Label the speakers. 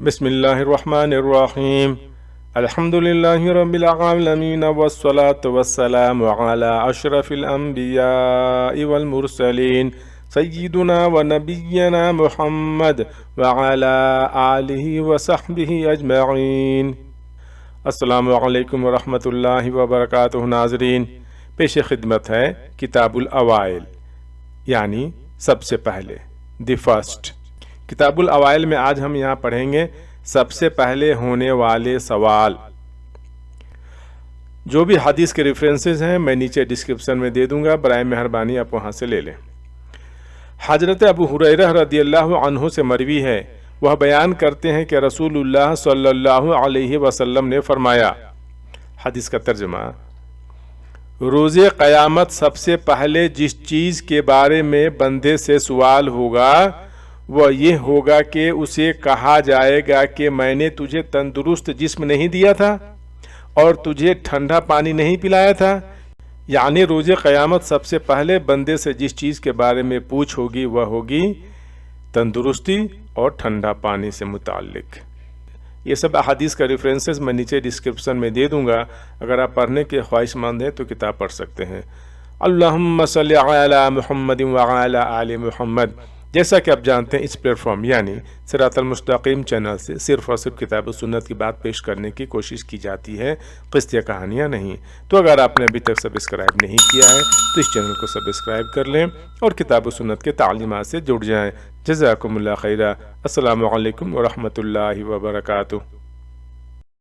Speaker 1: بسم اللہ الرحمن الرحیم الحمد للہ رب العالمین والصلاة والسلام علی اشرف الانبیاء والمرسلین سیدنا و نبینا محمد وعلی آلہ وصحبہ اجمعین۔ السلام علیکم ورحمۃ اللہ وبرکاتہ۔ ناظرین، پیش خدمت ہے کتاب الاوائل، یعنی سب سے پہلے، دی فرسٹ۔ کتاب الاوائل میں آج ہم یہاں پڑھیں گے سب سے پہلے ہونے والے سوال۔ جو بھی حدیث کے ریفرنسز ہیں میں نیچے ڈسکرپشن میں دے دوں گا، برائے مہربانی آپ وہاں سے لے لیں۔ حضرت ابو ہریرہ رضی اللہ عنہ سے مروی ہے، وہ بیان کرتے ہیں کہ رسول اللہ صلی اللہ علیہ وسلم نے فرمایا، حدیث کا ترجمہ، روز قیامت سب سے پہلے جس چیز کے بارے میں بندے سے سوال ہوگا وہ یہ ہوگا کہ اسے کہا جائے گا کہ میں نے تجھے تندرست جسم نہیں دیا تھا اور تجھے ٹھنڈا پانی نہیں پلایا تھا۔ یعنی روز قیامت سب سے پہلے بندے سے جس چیز کے بارے میں پوچھ ہوگی وہ ہوگی تندرستی اور ٹھنڈا پانی سے متعلق۔ یہ سب احادیث کا ریفرنسز میں نیچے ڈسکرپشن میں دے دوں گا، اگر آپ پڑھنے کے خواہش مند ہیں تو کتاب پڑھ سکتے ہیں۔ اللہم صلی علی محمد وعلی آل محمد۔ جیسا کہ آپ جانتے ہیں اس پلیٹ فارم یعنی صراط المستقیم چینل سے صرف اور صرف کتاب و سنت کی بات پیش کرنے کی کوشش کی جاتی ہے، قصے یا کہانیاں نہیں۔ تو اگر آپ نے ابھی تک سبسکرائب نہیں کیا ہے تو اس چینل کو سبسکرائب کر لیں اور کتاب و سنت کے تعلیمات سے جڑ جائیں۔ جزاکم اللہ خیرہ۔ السلام علیکم ورحمۃ اللہ وبرکاتہ۔